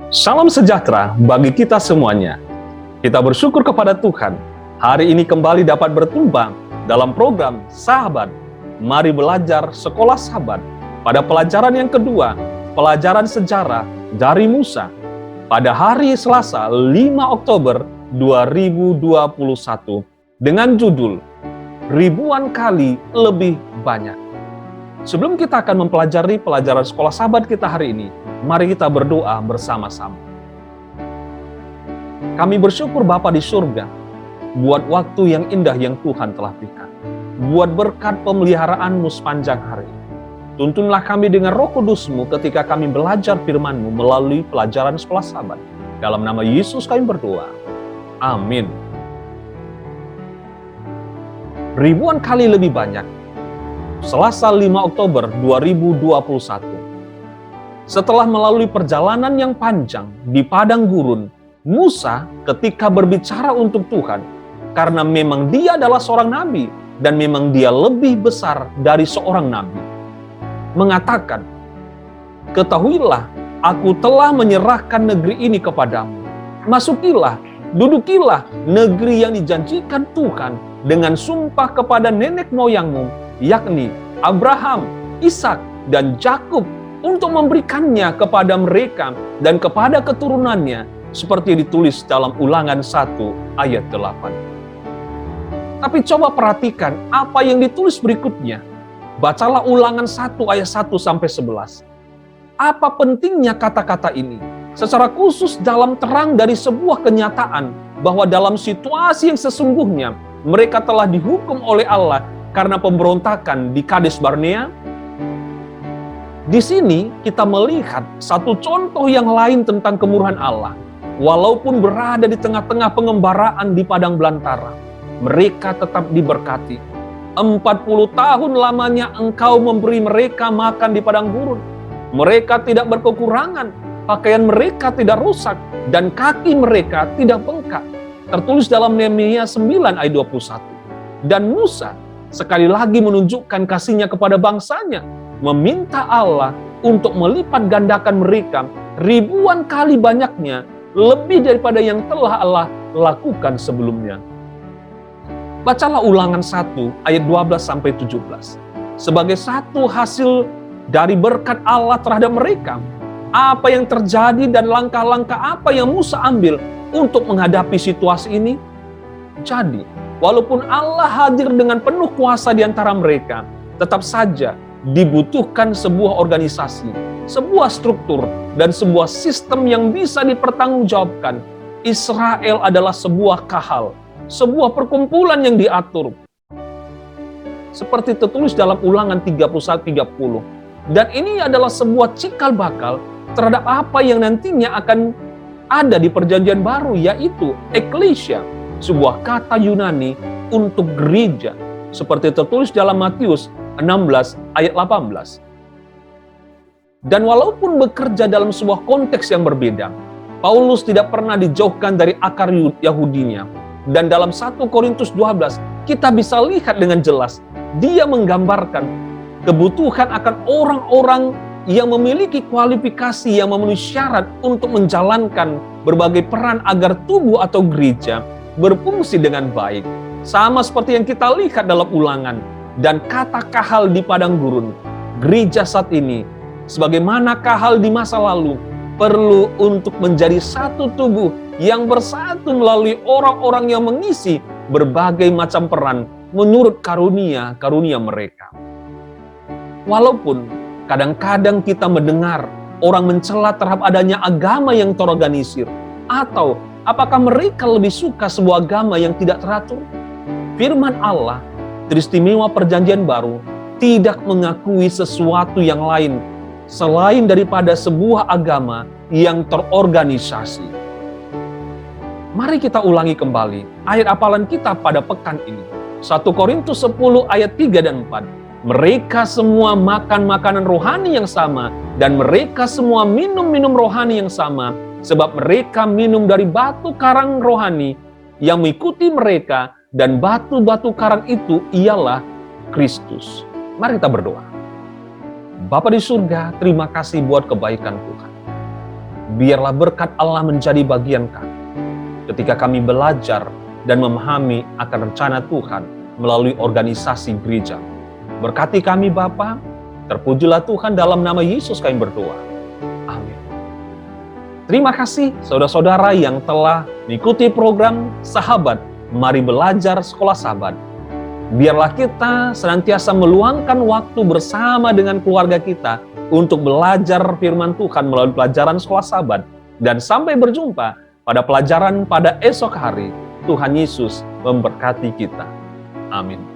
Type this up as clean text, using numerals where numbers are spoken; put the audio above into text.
Salam sejahtera bagi kita semuanya. Kita bersyukur kepada Tuhan, hari ini kembali dapat bertumbang dalam program Sahabat. Mari belajar Sekolah Sahabat pada pelajaran yang kedua, pelajaran sejarah dari Musa. Pada hari Selasa 5 Oktober 2021 dengan judul Ribuan Kali Lebih Banyak. Sebelum kita akan mempelajari pelajaran Sekolah Sahabat kita hari ini, mari kita berdoa bersama-sama. Kami bersyukur Bapa di surga, buat waktu yang indah yang Tuhan telah berikan. Buat berkat pemeliharaan-Mu sepanjang hari. Tuntunlah kami dengan Roh Kudus-Mu ketika kami belajar firman-Mu melalui pelajaran Sekolah Sahabat. Dalam nama Yesus kami berdoa. Amin. Ribuan kali lebih banyak. Selasa 5 Oktober 2021. Setelah melalui perjalanan yang panjang di padang gurun, Musa ketika berbicara untuk Tuhan, karena memang dia adalah seorang nabi dan memang dia lebih besar dari seorang nabi, mengatakan, "Ketahuilah, aku telah menyerahkan negeri ini kepadamu. Masukilah, dudukilah negeri yang dijanjikan Tuhan dengan sumpah kepada nenek moyangmu, yakni Abraham, Ishak, dan Yakub, untuk memberikannya kepada mereka dan kepada keturunannya, seperti ditulis dalam Ulangan 1 ayat 8. Tapi coba perhatikan apa yang ditulis berikutnya. Bacalah Ulangan 1 ayat 1 sampai 11. Apa pentingnya kata-kata ini? Secara khusus dalam terang dari sebuah kenyataan bahwa dalam situasi yang sesungguhnya mereka telah dihukum oleh Allah karena pemberontakan di Kades Barnea. Di sini kita melihat satu contoh yang lain tentang kemurahan Allah. Walaupun berada di tengah-tengah pengembaraan di padang belantara, mereka tetap diberkati. 40 tahun lamanya Engkau memberi mereka makan di padang gurun. Mereka tidak berkekurangan, pakaian mereka tidak rusak, dan kaki mereka tidak bengkak. Tertulis dalam Nehemia 9 ayat 21. Dan Musa sekali lagi menunjukkan kasihnya kepada bangsanya, meminta Allah untuk melipat gandakan mereka ribuan kali banyaknya, lebih daripada yang telah Allah lakukan sebelumnya. Bacalah Ulangan 1 ayat 12 sampai 17. Sebagai satu hasil dari berkat Allah terhadap mereka, apa yang terjadi dan langkah-langkah apa yang Musa ambil untuk menghadapi situasi ini? Jadi, walaupun Allah hadir dengan penuh kuasa di antara mereka, tetap saja dibutuhkan sebuah organisasi, sebuah struktur, dan sebuah sistem yang bisa dipertanggungjawabkan. Israel adalah sebuah kahal, sebuah perkumpulan yang diatur. Seperti tertulis dalam Ulangan 31-30. Dan ini adalah sebuah cikal bakal terhadap apa yang nantinya akan ada di perjanjian baru, yaitu ekklesia, sebuah kata Yunani untuk gereja, seperti tertulis dalam Matius 16 ayat 18. Dan walaupun bekerja dalam sebuah konteks yang berbeda, Paulus tidak pernah dijauhkan dari akar Yahudinya. Dan dalam 1 Korintus 12, kita bisa lihat dengan jelas, dia menggambarkan kebutuhan akan orang-orang yang memiliki kualifikasi yang memenuhi syarat untuk menjalankan berbagai peran agar tubuh atau gereja berfungsi dengan baik. Sama seperti yang kita lihat dalam Ulangan dan kata kahal di padang gurun. Gereja saat ini, sebagaimana kahal di masa lalu, perlu untuk menjadi satu tubuh yang bersatu melalui orang-orang yang mengisi berbagai macam peran menurut karunia-karunia mereka. Walaupun kadang-kadang kita mendengar orang mencela terhadap adanya agama yang terorganisir, atau apakah mereka lebih suka sebuah agama yang tidak teratur? Firman Allah, teristimewa perjanjian baru, tidak mengakui sesuatu yang lain selain daripada sebuah agama yang terorganisasi. Mari kita ulangi kembali ayat hafalan kita pada pekan ini. 1 Korintus 10 ayat 3 dan 4. Mereka semua makan makanan rohani yang sama, dan mereka semua minum rohani yang sama, sebab mereka minum dari batu karang rohani yang mengikuti mereka, dan batu-batu karang itu ialah Kristus. Mari kita berdoa. Bapa di surga, terima kasih buat kebaikan Tuhan. biarlah berkat Allah menjadi bagian kami ketika kami belajar dan memahami akan rencana Tuhan melalui organisasi gereja. Berkati kami Bapa, terpujilah Tuhan, dalam nama Yesus kami berdoa. Amin. Terima kasih saudara-saudara yang telah mengikuti program Sahabat Mari Belajar Sekolah Sabat. Biarlah kita senantiasa meluangkan waktu bersama dengan keluarga kita untuk belajar firman Tuhan melalui pelajaran Sekolah Sabat. Dan sampai berjumpa pada pelajaran pada esok hari. Tuhan Yesus memberkati kita. Amin.